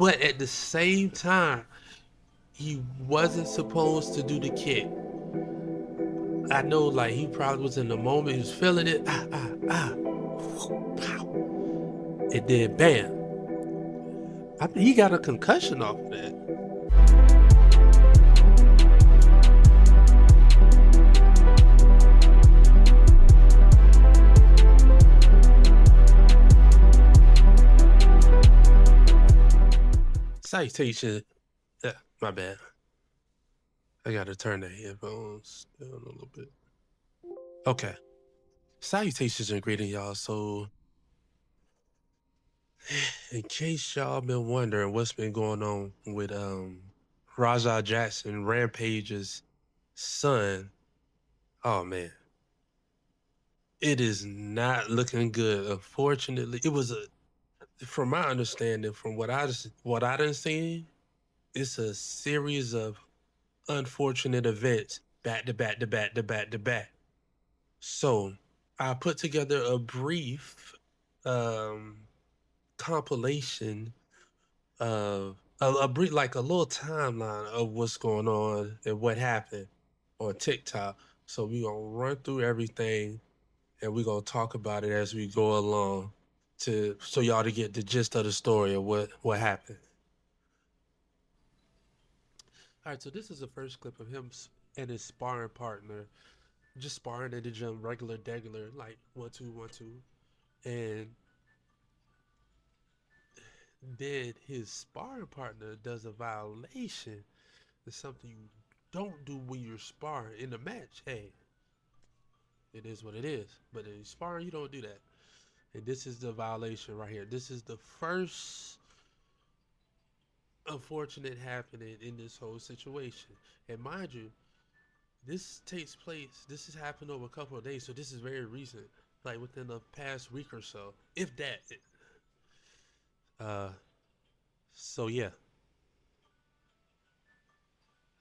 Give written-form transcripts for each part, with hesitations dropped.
But at the same time, he wasn't supposed to do the kick. I know, like, he probably was in the moment, he was feeling it, pow, and then bam. I mean, he got a concussion off of that. Citation. Yeah, my bad. I gotta turn the headphones down a little bit. Okay. Salutations and greeting, y'all. So, in case y'all been wondering what's been going on with Rajah Jackson, Rampage's son, oh man, it is not looking good. Unfortunately, it was from my understanding, from what I done seen, it's a series of unfortunate events back to back to back to back to back. So I put together a brief um, compilation of a brief, like a little timeline of what's going on and what happened on TikTok. So we gonna run through everything and we gonna talk about it as we go along to so y'all to get the gist of the story of what happened. All right, so this is the first clip of him and his sparring partner just sparring in the gym, regular, degular, like 1-2, 1-2, and then his sparring partner does a violation. It's something you don't do when you're sparring in a match. Hey, it is what it is. But in sparring, you don't do that. And this is the violation right here. This is the first unfortunate happening in this whole situation. And mind you, this takes place, this has happened over a couple of days, so this is very recent, like within the past week or so, if that. Uh, so yeah,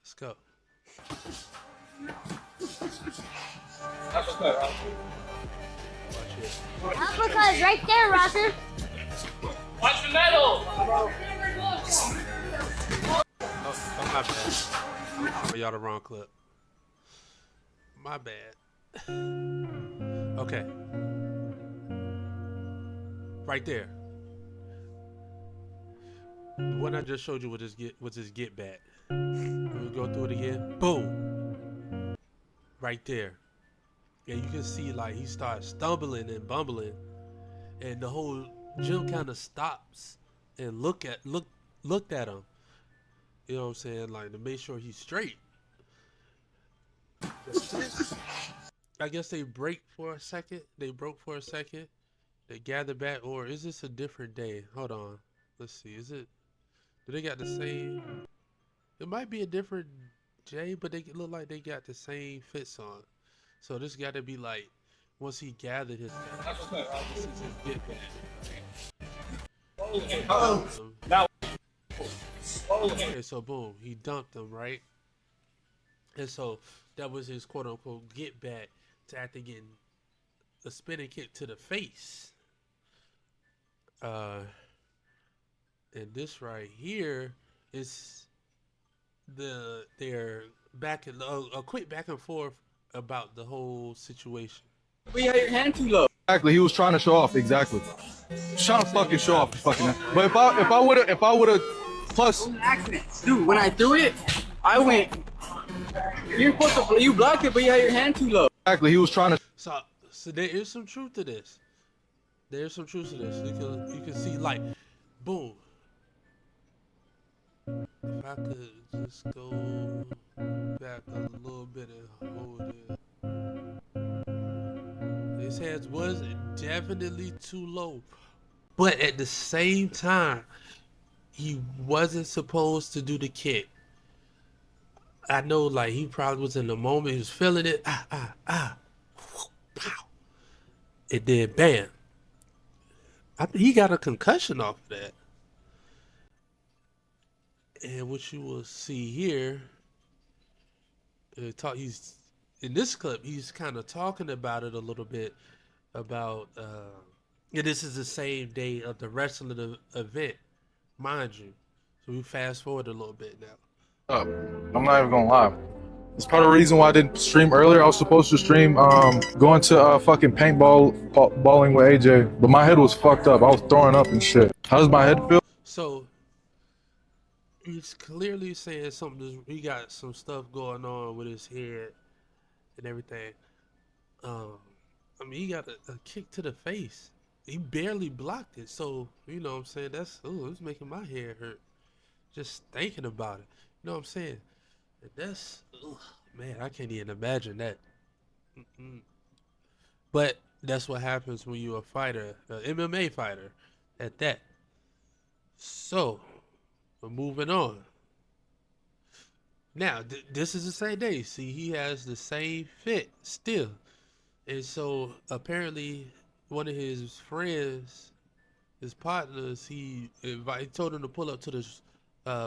let's go. Uppercut right there, Roger. Watch the metal! Oh, my bad. Y'all the wrong clip. My bad. Okay. Right there. What I just showed you was his get back. We'll go through it again. Boom. Right there. And you can see like he starts stumbling and bumbling, and the whole gym kind of stops and looked at him. You know what I'm saying? Like to make sure he's straight. I guess they break for a second. They broke for a second. They gather back, or is this a different day? Hold on. Let's see. Is it? Do they got the same? It might be a different day, but they look like they got the same fits on. So this got to be like once he gathered his. This is his get back. Okay, so boom, he dunked him, right? And so that was his quote unquote get back to after getting a spinning kick to the face. And this right here is they're back in a quick back and forth about the whole situation. We had your hand too low. Exactly, he was trying to show off. Exactly, trying to fucking show off. Fucking. But if I would have plus. Accidents, dude. When I threw it, I went. You're supposed to. You blocked it, but you had your hand too low. Exactly, he was trying to. So there is some truth to this. There's some truth to this. You can see like, boom. If I could just go back a little bit and hold it. His hands was definitely too low. But at the same time, he wasn't supposed to do the kick. I know like he probably was in the moment, he was feeling it, pow. And then bam. I mean, he got a concussion off of that. And what you will see here, he's in this clip, he's kind of talking about it a little bit about, and this is the same day of the wrestling event, mind you. We fast forward a little bit now. I'm not even gonna lie. It's part of the reason why I didn't stream earlier. I was supposed to stream going to fucking balling with AJ, but my head was fucked up. I was throwing up and shit. How does my head feel? So he's clearly saying something. He got some stuff going on with his head and everything. Um, I mean, he got a kick to the face. He barely blocked it. So you know what I'm saying. It's making my head hurt just thinking about it. You know what I'm saying? And man, I can't even imagine that. Mm-mm. But that's what happens when you're a fighter, an MMA fighter, at that. So, we're moving on. Now, this is the same day. See, he has the same fit still. And so, apparently, one of his friends, his partners, told him to pull up to this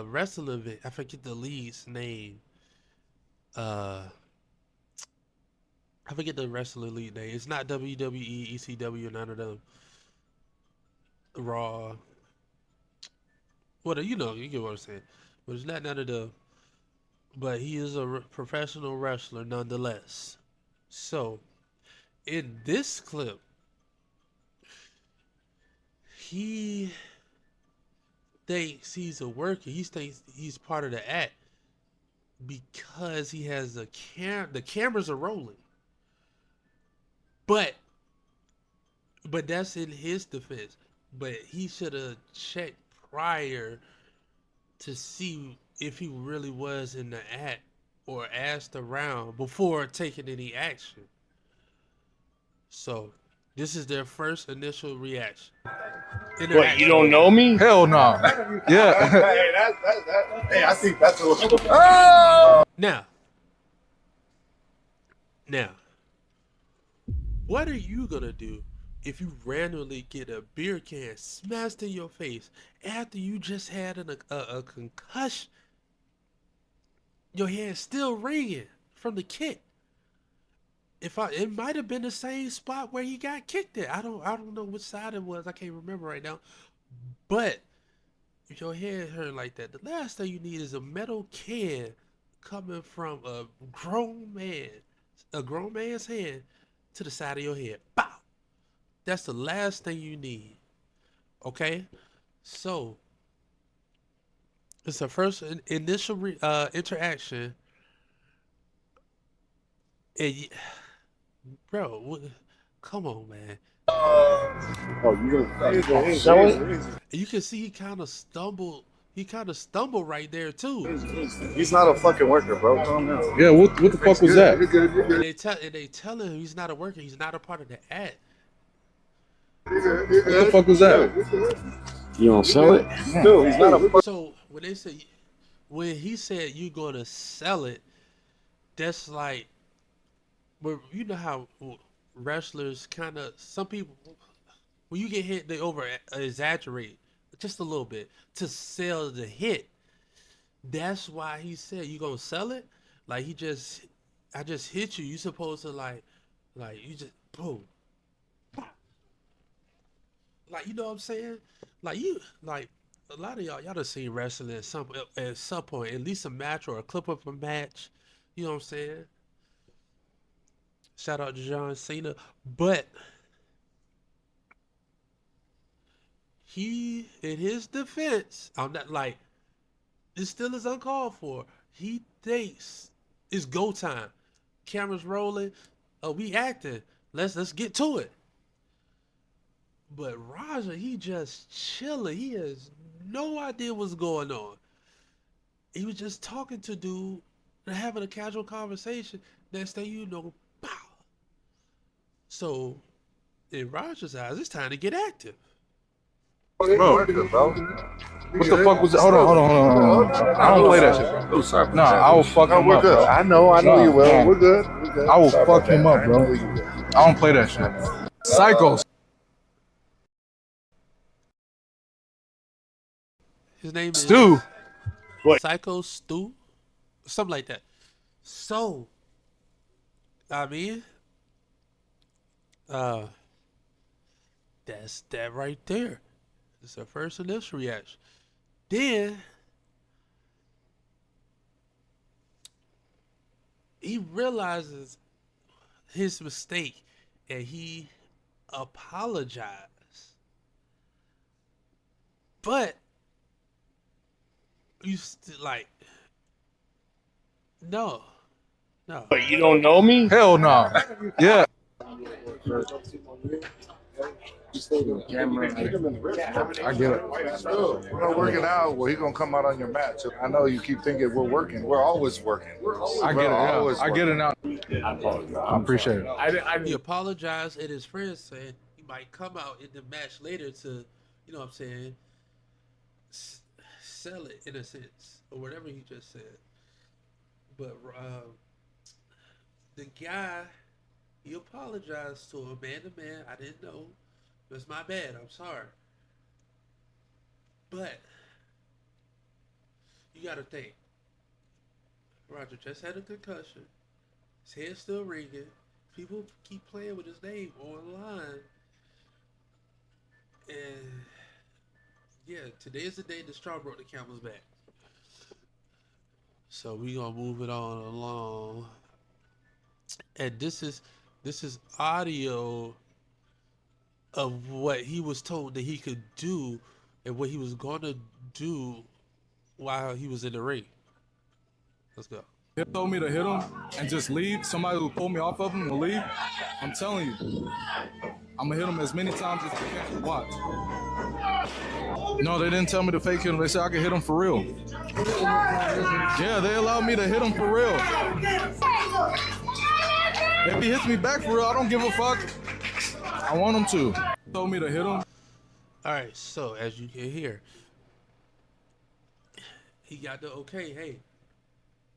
wrestling event. I forget the lead's name. Uh, I forget the wrestling league name. It's not WWE, ECW, none of them. Raw. Well, you get what I'm saying. But it's not none of them. But he is a professional wrestler nonetheless. So, in this clip, he thinks he's a worker. He thinks he's part of the act because he has the cameras are rolling. But that's in his defense. But he should have checked prior to see if he really was in the act or asked around before taking any action. So this is their first initial reaction. What, you don't know me? Hell no. Yeah. Hey, I think that's a little. Now, what are you gonna do if you randomly get a beer can smashed in your face after you just had a concussion? Your head's still ringing from the kick. It might have been the same spot where he got kicked at. I don't know which side it was. I can't remember right now. But if your head hurt like that, the last thing you need is a metal can coming from a grown man's hand to the side of your head. Bow. That's the last thing you need. Okay? So, it's the first initial interaction. And bro, come on, man. Oh, you gonna sell it? And you can see he kind of stumbled. He kind of stumbled right there too. He's not a fucking worker, bro. Calm down. Yeah, what the fuck was that? And they tell him he's not a worker. He's not a part of the act. What the fuck was that? You don't sell it? No, he's not a. So when he said you're gonna sell it, that's like, well, you know how wrestlers kind of, some people, when you get hit, they over exaggerate just a little bit to sell the hit. That's why he said you gonna sell it. Like I just hit you. You supposed to like you just boom. Like, you know what I'm saying? Like a lot of y'all done seen wrestling at some point, at least a match or a clip of a match. You know what I'm saying? Shout out to John Cena. But he, in his defense, I'm not like, this still is uncalled for. He thinks it's go time. Cameras rolling. We acting. Let's get to it. But Raja, he just chilling. He has no idea what's going on. He was just talking to dude and having a casual conversation. Next thing you know, pow. So, in Raja's eyes, it's time to get active. Bro, what the fuck was it? Hold on. I don't play that shit, bro. Nah, I will fuck him up, bro. I know you will. We're good. I will fuck him up, bro. I don't play that shit. Psychos. His name Stu. is What? Psycho Stu, something like that. So, I mean, that's that right there. It's the first initial reaction. Then he realizes his mistake and he apologized. But you still like, no, no. But you don't know me? Hell no. Yeah. I get it. We're not working out. Well, he's gonna come out on your match. I know you keep thinking we're working. We're always working. I get it. Yeah. I get it now. I appreciate it. He apologized, and his friends said he might come out in the match later to, you know what I'm saying, sell it in a sense, or whatever he just said. But the guy, he apologized to him man to man. I didn't know. It's my bad. I'm sorry. But you got to think. Roger just had a concussion. His head's still ringing. People keep playing with his name online. And yeah, today is the day the straw broke the camel's back. So we gonna move it on along. And this is audio of what he was told that he could do and what he was gonna do while he was in the ring. Let's go. He told me to hit him and just leave. Somebody who pulled me off of him will leave. I'm telling you, I'm gonna hit him as many times as I can. Watch. No, they didn't tell me to fake hit him. They said I could hit him for real. Yeah, they allowed me to hit him for real. If he hits me back for real, I don't give a fuck. I want him to. He told me to hit him. All right, so as you can hear, he got the okay. Hey,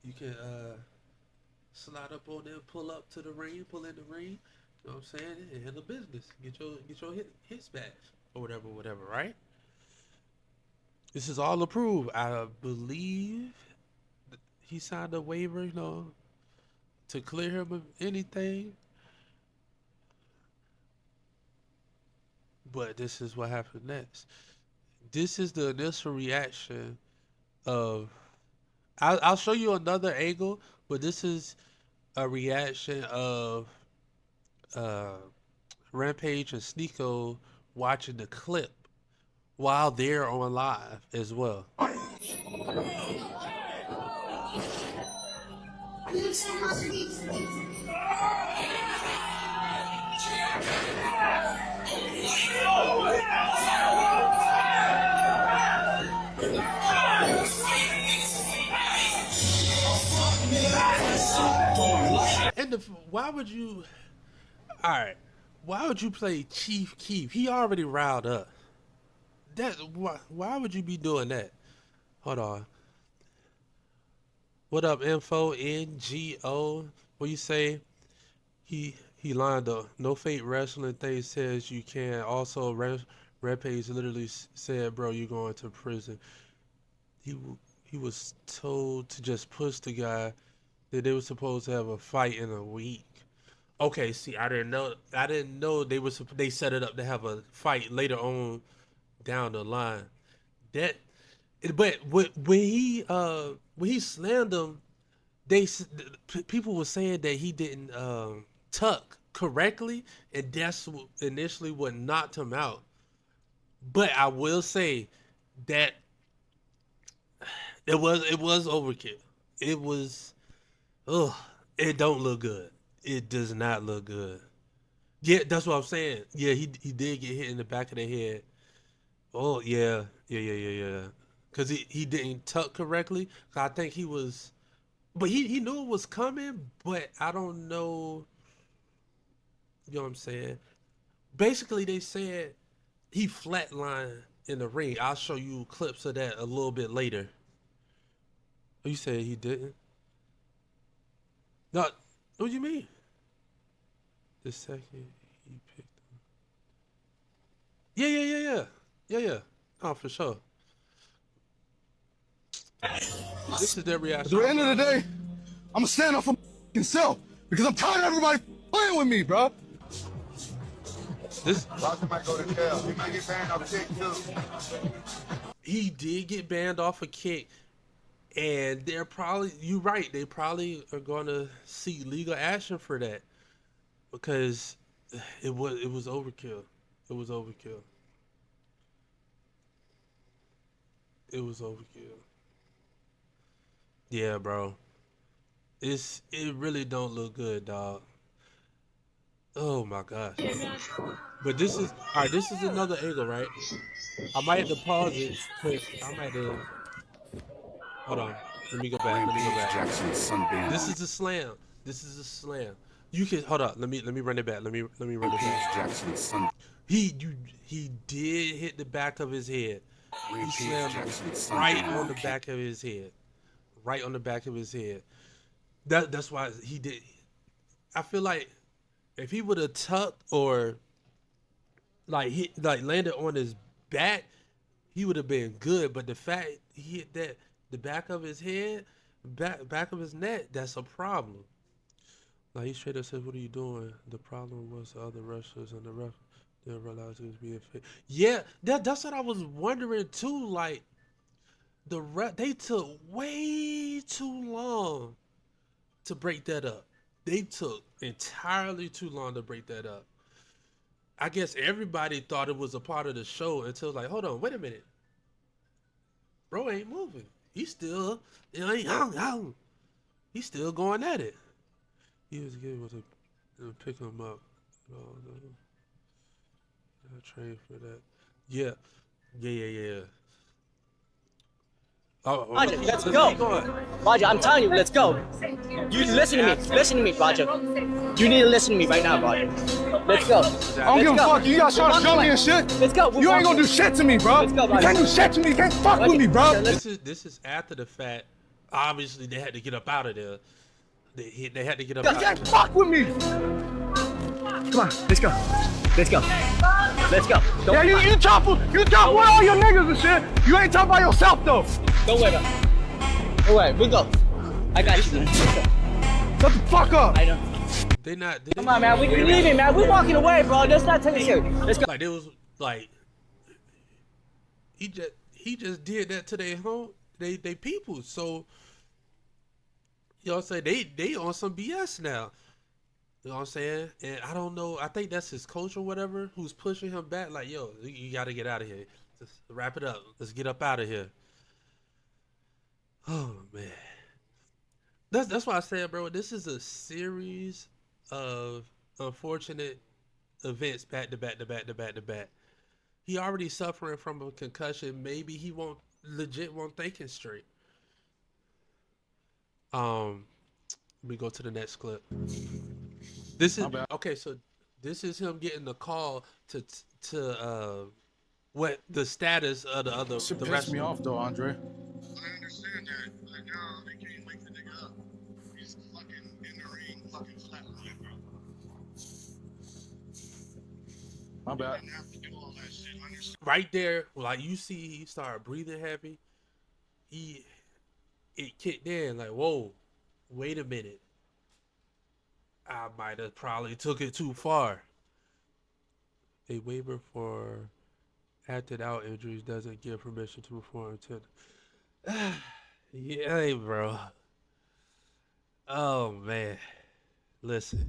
you can slide up on there, pull up to the ring, pull in the ring. You know what I'm saying? And handle business. Get your hits back or whatever. Right? This is all approved. I believe he signed a waiver, you know, to clear him of anything. But this is what happened next. This is the initial reaction of. I'll show you another angle, but this is a reaction of Rampage and Sneeko watching the clip while they're on live as well. And why would you? All right, why would you play Chief Keef? He already riled up. Why would you be doing that? Hold on. What up, info NGO? What you say? He lined up. No fake wrestling thing says you can. Also, Rampage literally said, "Bro, you going to prison." He was told to just push the guy. That they were supposed to have a fight in a week. Okay, see, I didn't know they set it up to have a fight later on down the line. But when he slammed him, people were saying that he didn't tuck correctly, and that's initially what knocked him out. But I will say that it was overkill. It was. Ugh, it don't look good. It does not look good. Yeah, that's what I'm saying. Yeah, he did get hit in the back of the head. Oh, yeah. Because he didn't tuck correctly. I think he was... But he knew it was coming, but I don't know... You know what I'm saying? Basically, they said he flatlined in the ring. I'll show you clips of that a little bit later. Oh, you said he didn't? No, what do you mean? The second he picked him. Yeah. Oh, for sure. This is their reaction. At the end of the day, I'm gonna stand up for myself because I'm tired of everybody playing with me, bro. Roger might go to jail. He might get banned off a kick too. He did get banned off a kick, And they're probably, you're right, they probably are going to seek legal action for that because it was overkill. It was overkill. It was overkill. Yeah, bro. It really don't look good, dog. Oh my gosh. But this is all right. This is another angle, right? I might have to pause it because I might have to. Hold on. Let me go back. Let me go Rampage back. Jackson's Sunbeam. This is a slam. This is a slam. You can hold up. Let me run it back. Let me run it Rampage back. Jackson's Sun. He did hit the back of his head. He Rampage slammed Jackson's right Sunbeam on the kick. back of his head. Right on the back of his head. That's why he did. I feel like if he would have tucked or like hit like landed on his back, he would have been good. But the fact he hit that the back of his head, back of his neck, that's a problem. Like he straight up said, "What are you doing?" The problem was the other wrestlers and the ref didn't realize he was being fit. Yeah, that's what I was wondering too. Like they took way too long to break that up. They took entirely too long to break that up. I guess everybody thought it was a part of the show until like, hold on, wait a minute, bro ain't moving. He's still, he's still going at it. He was able to pick him up. Oh, no. I trained for that. Yeah, yeah. Oh, Roger, let's keep go. going. Roger, I'm telling you, let's go. You listen to me. Listen to me, Roger. You need to listen to me right now, Roger. Let's go. I don't give a fuck. You guys trying to show me and shit. Let's go. You ain't gonna do shit to me, bro. Let's go, You Roger. can't do shit to me. You can't fuck with me, bro. This is after the fact. Obviously, they had to get up out of there. They had to get up You out can't of there. fuck with me. Come on, let's go. Let's go. Let's go. Yeah, you talk with all your niggas and shit. You ain't talking about yourself though. Don't worry about it. Don't worry, we go. I got you, man. Let's go. Shut the fuck up. I know. They not. Come on, man. We leaving, man. We walking away, bro. Let's not take it serious. Let's go. Like they was like he just did that to their home they people. So you know what I'm saying? They on some BS now. You know what I'm saying? And I don't know. I think that's his coach or whatever who's pushing him back. Like, yo, you got to get out of here. Just wrap it up. Let's get up out of here. Oh man, that's why I said, bro. This is a series of unfortunate events back to back to back to back to back. He already suffering from a concussion. Maybe he won't thinking straight. We go to the next clip. This is okay. So this is him getting the call to what the status of the other Shit the pissed rest. me off though, Andre. I understand that, but now they can't wake the nigga up. He's fucking in the ring, fucking flatline, bro. My bad. Didn't have to do all that shit. I understand. Right there, like you see, he started breathing heavy. It kicked in like, whoa, wait a minute. I might have probably took it too far. A waiver for acted out injuries doesn't give permission to perform intent. Yeah, hey, bro. Oh man, listen,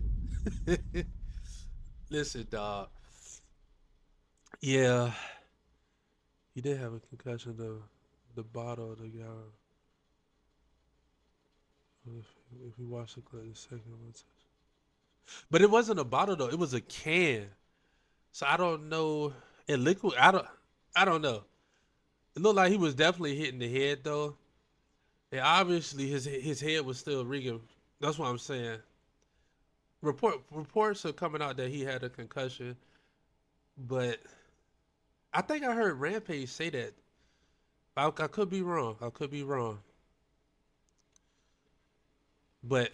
listen, dog. Yeah, he did have a concussion. The bottle, the guy. If you watch the clip, the second one. But it wasn't a bottle though. It was a can. So I don't know. And liquid. I don't know. It looked like he was definitely hitting the head though. And obviously his head was still ringing. That's what I'm saying. Reports are coming out that he had a concussion, but I think I heard Rampage say that. I could be wrong. I could be wrong. But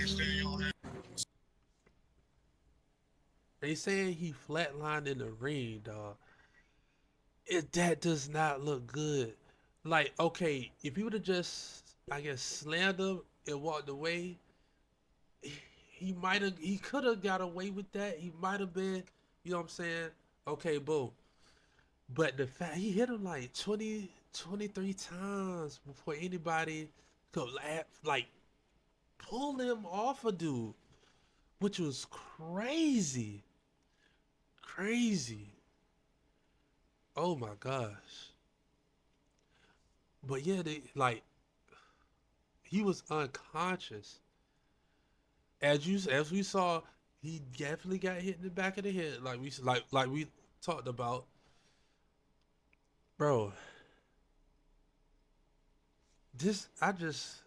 they saying he flatlined in the ring, dog. That does not look good. Like, okay, if he would have just, I guess, slammed him and walked away, he could have got away with that. He might have been, you know what I'm saying? Okay, boom. But the fact he hit him like 23 times before anybody like pull him off a dude, which was crazy, crazy. Oh my gosh. But yeah, they like he was unconscious. As we saw, he definitely got hit in the back of the head, like we talked about, bro. This I just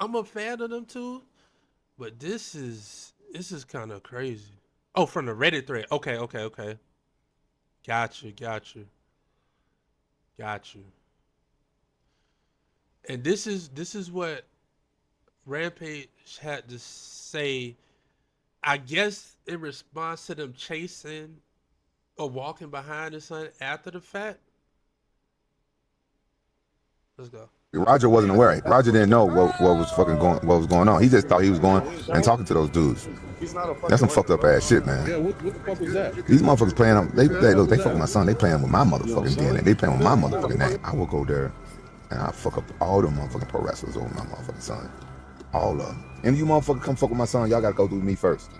I'm a fan of them too, but this is kind of crazy. Oh, from the Reddit thread. Okay, okay, okay. Got you, got you, got you. And this is what Rampage had to say. I guess in response to them chasing or walking behind his son after the fact. Let's go. Roger wasn't aware. Roger didn't know what was going on. He just thought he was going and talking to those dudes. That's some fucked up ass shit, man. Yeah, what the fuck was that? These motherfuckers playing up. They look. They fucking my son. They playing with my motherfucking DNA. They playing with my motherfucking name. I will go there and I fuck up all them motherfucking pro wrestlers over my motherfucking son. All of them. And if you motherfuckers come fuck with my son, y'all gotta go through me first.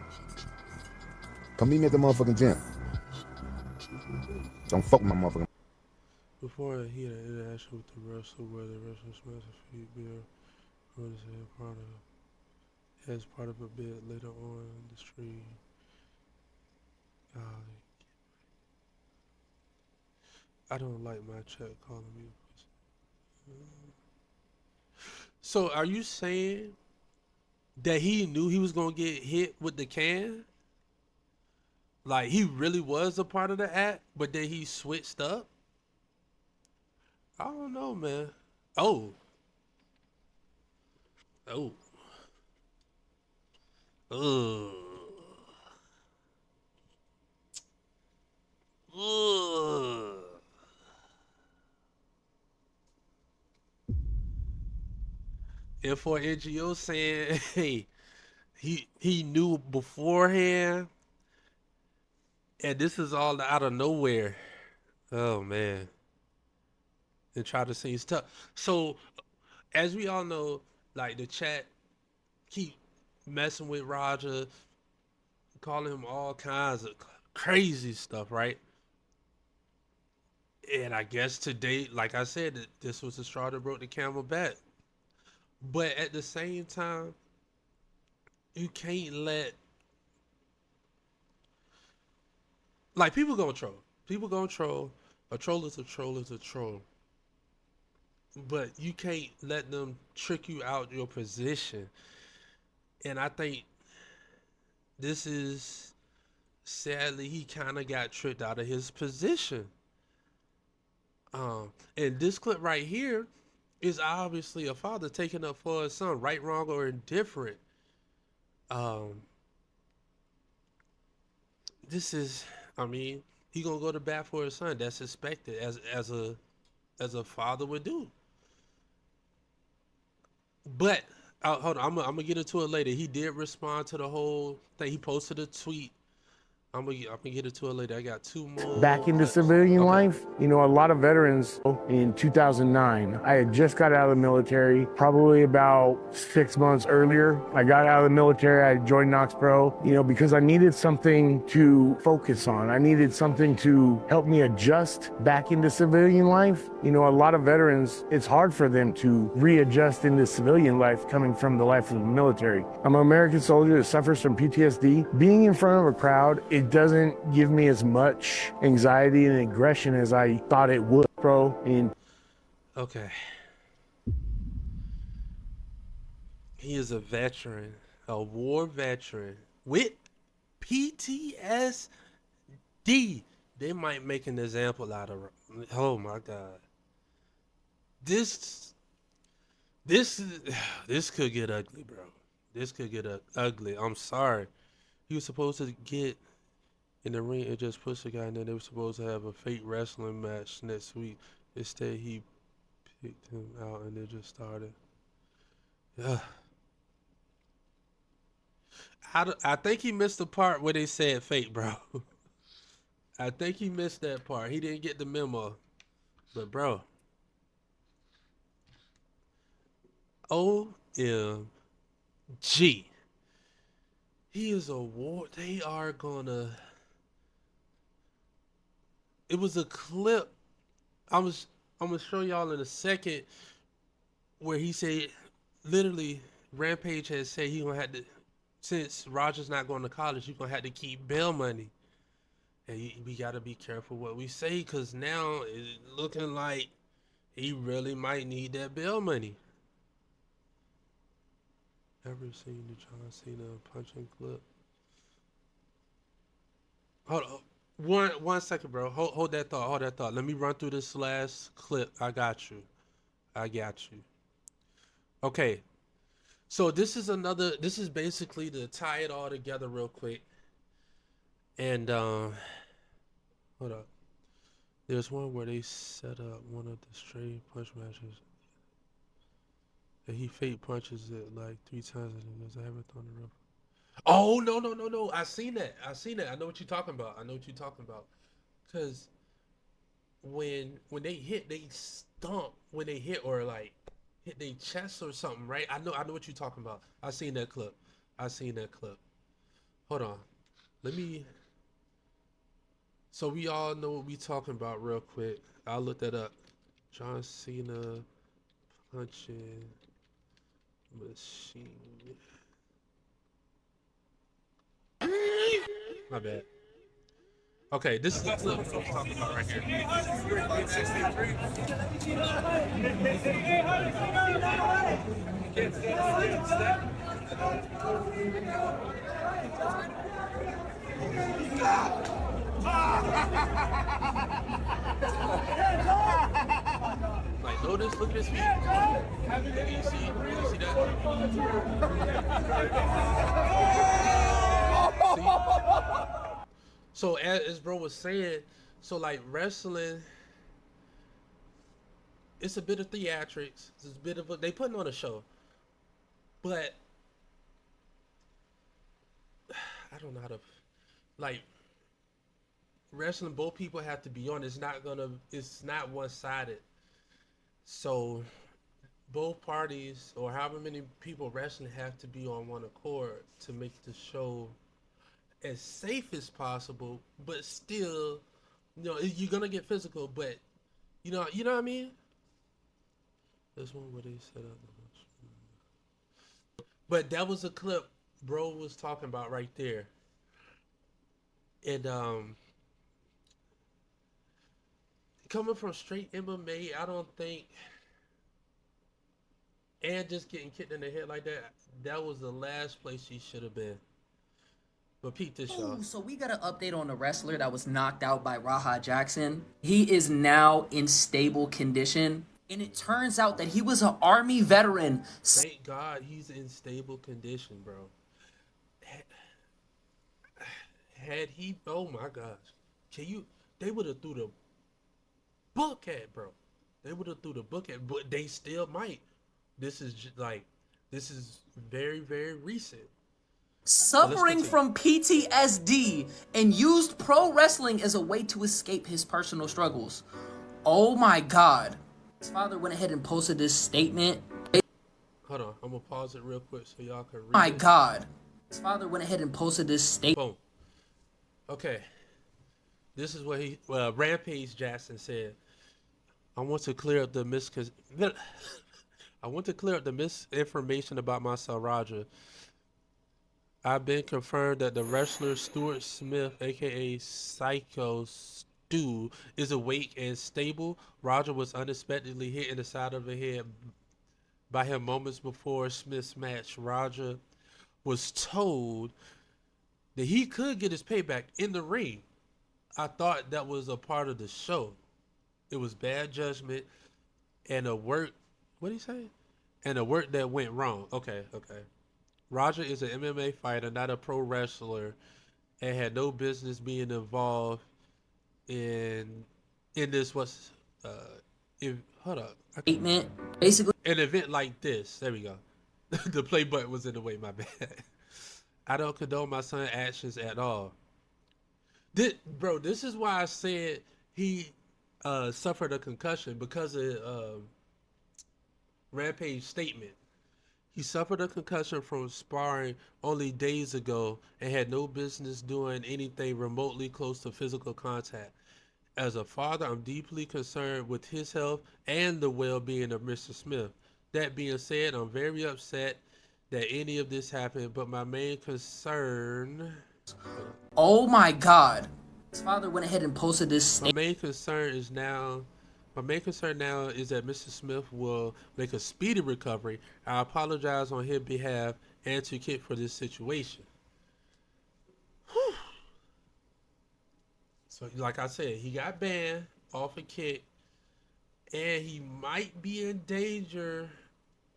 Come meet me at the motherfucking gym. Don't fuck with my motherfucking. Before he had an interaction with the wrestler, where the wrestler smashed his feet, being as part of a bit later on the street. I don't like my chat calling me. So, are you saying that he knew he was gonna get hit with the can? Like he really was a part of the act, but then he switched up? I don't know, man. Oh. Oh. Ugh. Ugh. And for NGO saying, hey, he knew beforehand, and this is all out of nowhere. Oh man. And try to say stuff. So as we all know, like the chat keep messing with Roger, calling him all kinds of crazy stuff, right? And I guess today, like I said, this was the straw that broke the camel back. But at the same time, you can't let like people gonna troll. People gonna troll. A troll is a troll is a troll. But you can't let them trick you out your position. And I think this is sadly he kind of got tricked out of his position. And this clip right here is obviously a father taking up for his son, right, wrong, or indifferent. Um, this is, I mean, he gonna go to bat for his son. That's expected as a father would do. But hold on, I'm gonna get into it later. He did respond to the whole thing. He posted a tweet. I'm gonna get into it later. I got two more. Back into civilian life, you know, a lot of veterans in 2009, I had just got out of the military, probably about 6 months earlier. I got out of the military, I joined Knox Pro, you know, because I needed something to focus on. I needed something to help me adjust back into civilian life. You know, a lot of veterans, it's hard for them to readjust into civilian life coming from the life of the military. I'm an American soldier that suffers from PTSD. Being in front of a crowd, it doesn't give me as much anxiety and aggression as I thought it would, bro. Okay. He is a veteran, a war veteran with PTSD. They might make an example out of. Oh my God. This this could get ugly, bro. This could get ugly. I'm sorry. He was supposed to get in the ring and just push the guy, and then they were supposed to have a fake wrestling match next week. Instead, he picked him out, and they just started. Yeah. I think he missed the part where they said fake, bro. I think he missed that part. He didn't get the memo. But, bro, OMG. He is a war. They are gonna. It was a clip. I was. I'm gonna show y'all in a second where he said, literally, Rampage has said he gonna have to, since Roger's not going to college, you gonna have to keep bail money, and we gotta be careful what we say, cause now it's looking like he really might need that bail money. Ever seen the John Cena punching clip? Hold on. One second, bro. Hold that thought. Hold that thought. Let me run through this last clip. I got you. I got you. Okay. So this is another. This is basically to tie it all together real quick. And hold up. There's one where they set up one of the straight punch matches. And he fake punches it like 3 times and he goes, I haven't thrown the real. Oh no. I seen that. I seen that. I know what you're talking about. I know what you're talking about. Cause when they hit, they stomp when they hit or like hit their chest or something, right? I know what you're talking about. I seen that clip. I seen that clip. Hold on. Let me. So we all know what we talking about real quick. I'll look that up. John Cena punching machine. My bad. Okay, this is the clip I'm talking about right here. Like, notice, look at his feet. You see that? See? So as bro was saying, so like wrestling, it's a bit of theatrics. It's a bit of they putting on a show, but I don't know how to like wrestling. Both people have to be on. It's not gonna. It's not one sided. So both parties or however many people wrestling have to be on one accord to make the show as safe as possible, but still, you're gonna get physical, but you know what I mean. This one where they set up, but that was a clip bro was talking about right there, and coming from straight MMA, I don't think, and just getting kicked in the head like that, that was the last place he should have been. But peep this, y'all. So we got an update on the wrestler that was knocked out by Raha Jackson. He is now in stable condition. And it turns out that he was an Army veteran. Thank God he's in stable condition, bro. Had he, oh my gosh. They would have threw the book at, bro. They would have threw the book at, but they still might. This is very, very recent. Suffering from PTSD and used pro wrestling as a way to escape his personal struggles. Oh my God. His father went ahead and posted this statement. Hold on, I'm gonna pause it real quick so y'all can read My it. God. His father went ahead and posted this statement. Boom. Okay. This is what Rampage Jackson said. I want to clear up the misinformation about my son Roger. I've been confirmed that the wrestler Stuart Smith, aka Psycho Stu, is awake and stable. Roger was unexpectedly hit in the side of the head by him moments before Smith's match. Roger was told that he could get his payback in the ring. I thought that was a part of the show. It was bad judgment and a work. What did he say? And a work that went wrong. Okay. Roger is an MMA fighter, not a pro wrestler, and had no business being involved in this. Hold up. Statement. Basically, An event like this. There we go. The play button was in the way. My bad. I don't condone my son's actions at all. This is why I said he suffered a concussion because of Rampage statement. He suffered a concussion from sparring only days ago and had no business doing anything remotely close to physical contact. As a father, I'm deeply concerned with his health and the well-being of Mr. Smith. That being said, I'm very upset that any of this happened, but my main concern... Oh my God. His father went ahead and posted this My main concern now is that Mr. Smith will make a speedy recovery. I apologize on his behalf and to Kit for this situation. So, like I said, he got banned off of Kit, and he might be in danger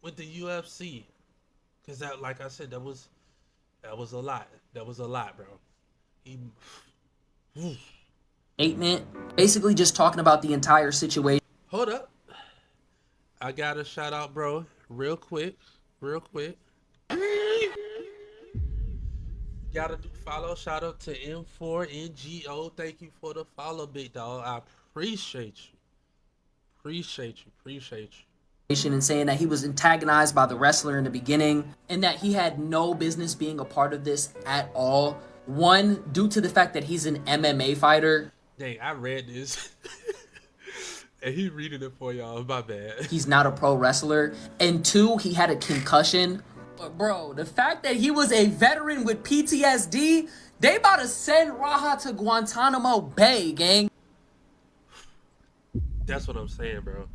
with the UFC. Cause that, like I said, that was a lot. That was a lot, bro. He. statement, basically just talking about the entire situation. Hold up. I got a shout out, bro. Real quick. Gotta do follow. Shout out to M4NGO. Thank you for the follow, big dog. I appreciate you. Appreciate you. And saying that he was antagonized by the wrestler in the beginning and that he had no business being a part of this at all. One, due to the fact that he's an MMA fighter. Dang, I read this. And he reading it for y'all. My bad. He's not a pro wrestler. And two, he had a concussion. But bro, the fact that he was a veteran with PTSD, they about to send Raha to Guantanamo Bay, gang. That's what I'm saying, bro.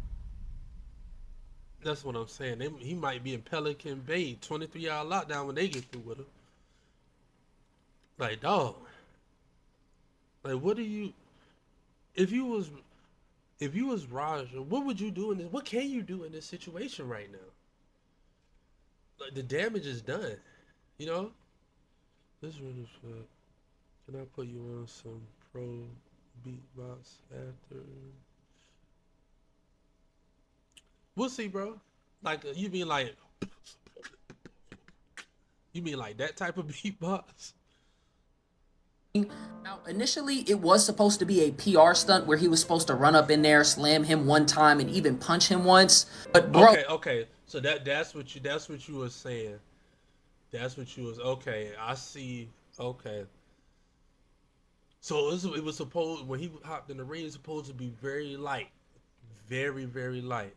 That's what I'm saying. He might be in Pelican Bay, 23-hour lockdown when they get through with him. Like, dog. Like, what do you... If you was Raj, what would you do in this? What can you do in this situation right now? Like, the damage is done, you know. This really fun. Can I put you on some pro beatbox after? We'll see, bro. Like, you mean like that type of beatbox? Now, initially, it was supposed to be a PR stunt where he was supposed to run up in there, slam him one time, and even punch him once. But bro, okay. So that's what you were saying. That's what you was okay. I see. Okay. So it was supposed when he hopped in the ring, it was supposed to be very light, very light.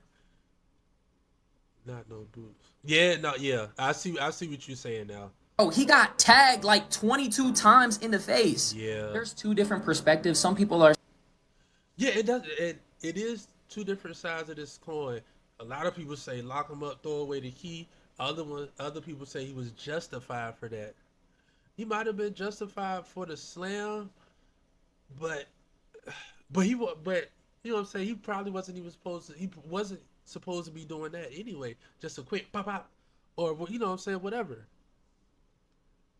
Not no boots. Yeah, no, yeah. I see what you're saying now. oh, he got tagged like 22 times in the face. Yeah. There's two different perspectives. Some people are. Yeah, it does. It is two different sides of this coin. A lot of people say lock him up, throw away the key. Other people say he was justified for that. He might have been justified for the slam, but you know what I'm saying. He probably wasn't even supposed to. He wasn't supposed to be doing that anyway. Just a quick pop out, or you know what I'm saying, whatever.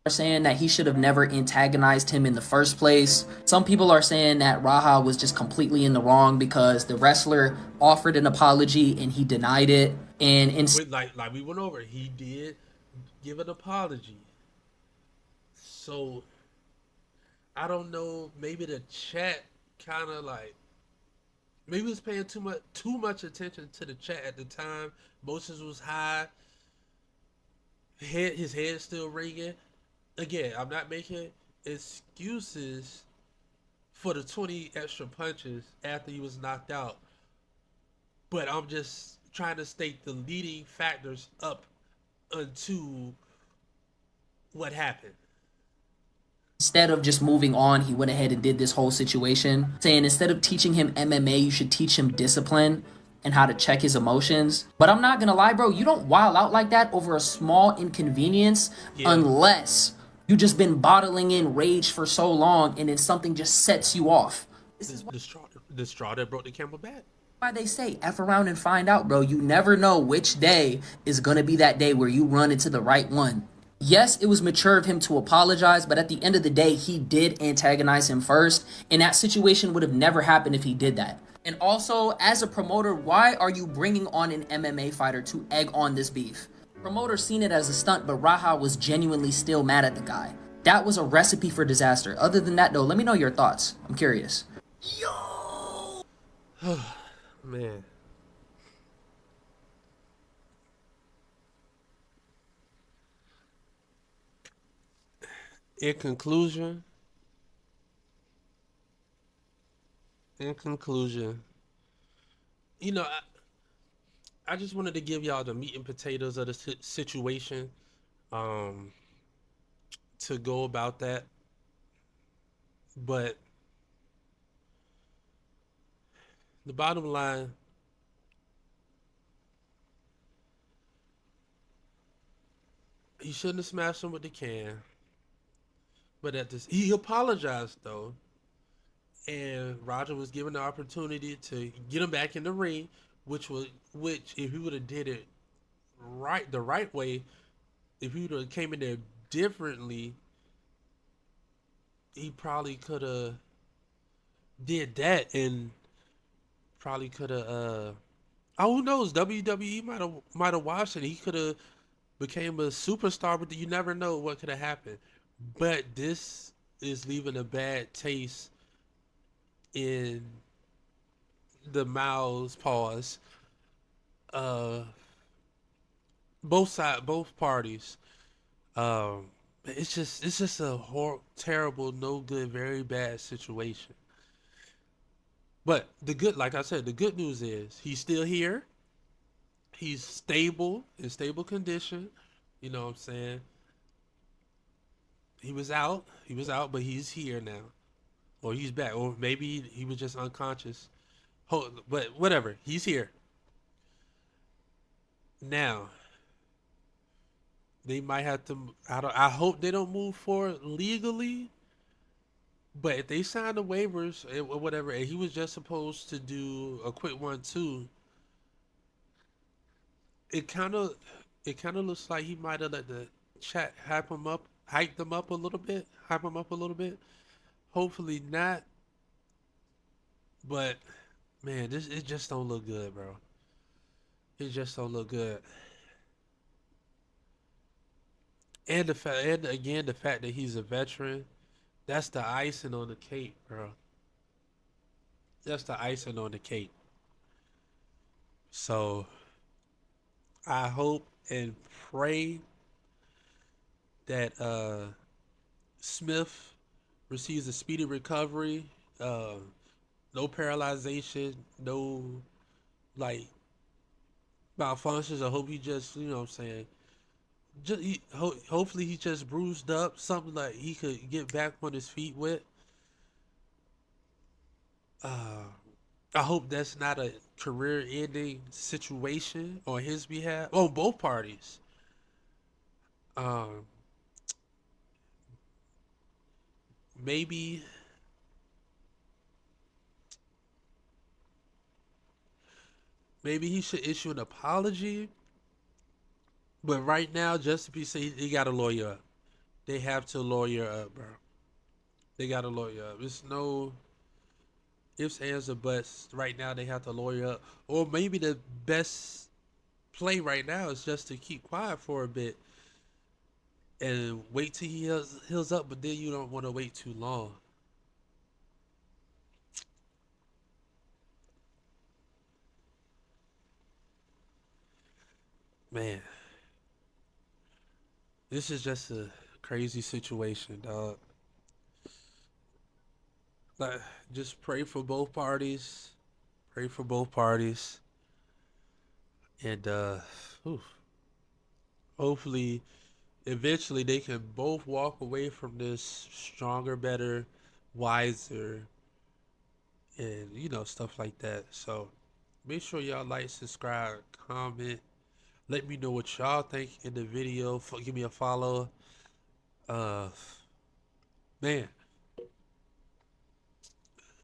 Saying that he should have never antagonized him in the first place. Some people are saying that Raha was just completely in the wrong because the wrestler offered an apology and he denied it. And like we went over, he did give an apology. So I don't know. Maybe the chat kind of like maybe was paying too much attention to the chat at the time. Emotions was high. His head still ringing. Again, I'm not making excuses for the 20 extra punches after he was knocked out, but I'm just trying to state the leading factors up unto what happened. instead of just moving on, he went ahead and did this whole situation, saying instead of teaching him MMA, you should teach him discipline and how to check his emotions. But I'm not gonna lie, bro, you don't wild out like that over a small inconvenience unless you just been bottling in rage for so long and then something just sets you off. This is the straw that broke the camel back. Why they say F around and find out, bro. You never know which day is gonna be that day where you run into the right one. Yes, it was mature of him to apologize, but at the end of the day, he did antagonize him first, and that situation would have never happened if he did that. And also, as a promoter, why are you bringing on an MMA fighter to egg on this beef? Promoter seen it as a stunt, but Raha was genuinely still mad at the guy. That was a recipe for disaster. Other than that, though, let me know your thoughts. I'm curious. Yo! Man. In conclusion, in conclusion, you know, I just wanted to give y'all the meat and potatoes of the situation. Um, to go about that, but the bottom line, he shouldn't have smashed him with the can. But at this, he apologized though, and Roger was given the opportunity to get him back in the ring, which if he would have did it right the right way, if he would have came in there differently, he probably could have did that and probably could have. Oh, who knows? WWE might have watched it. He could have became a superstar, but you never know what could have happened. But this is leaving a bad taste in the mouths, pause, uh, both parties. Um, it's just a terrible, no good, very bad situation. But the good, like I said, the good news is he's still here. He's stable in stable condition. You know what I'm saying? He was out, but he's here now, or he's back, or maybe he was just unconscious. But whatever, he's here now. They might have to. I hope they don't move forward legally. But if they sign the waivers or whatever, and he was just supposed to do a quick 1-2, it kind of it kind of looks like he might have let the chat hype them up a little bit, hype them up a little bit. Hopefully not, but man, this it just don't look good, bro. It just don't look good. And the fact that he's a veteran, that's the icing on the cake, bro. That's the icing on the cake. So I hope and pray that Smith receives a speedy recovery. Uh, no paralyzation, no like malfunctions. I hope he just, you know what I'm saying, hopefully he just bruised up, something like he could get back on his feet with. Uh, I hope that's not a career-ending situation on his behalf, on both parties. Um, maybe maybe he should issue an apology. But right now, just to be safe, he got to lawyer up. They have to lawyer up, bro. They got to lawyer up. It's no ifs, ands, or buts. Right now, they have to lawyer up. Or maybe the best play right now is just to keep quiet for a bit and wait till he heals up. But then you don't want to wait too long. Man, this is just a crazy situation, dog. Like, just pray for both parties. Pray for both parties. And oof, hopefully eventually they can both walk away from this stronger, better, wiser, and stuff like that. So make sure y'all like, subscribe, comment. Let me know what y'all think in the video. Give me a follow. Uh, man,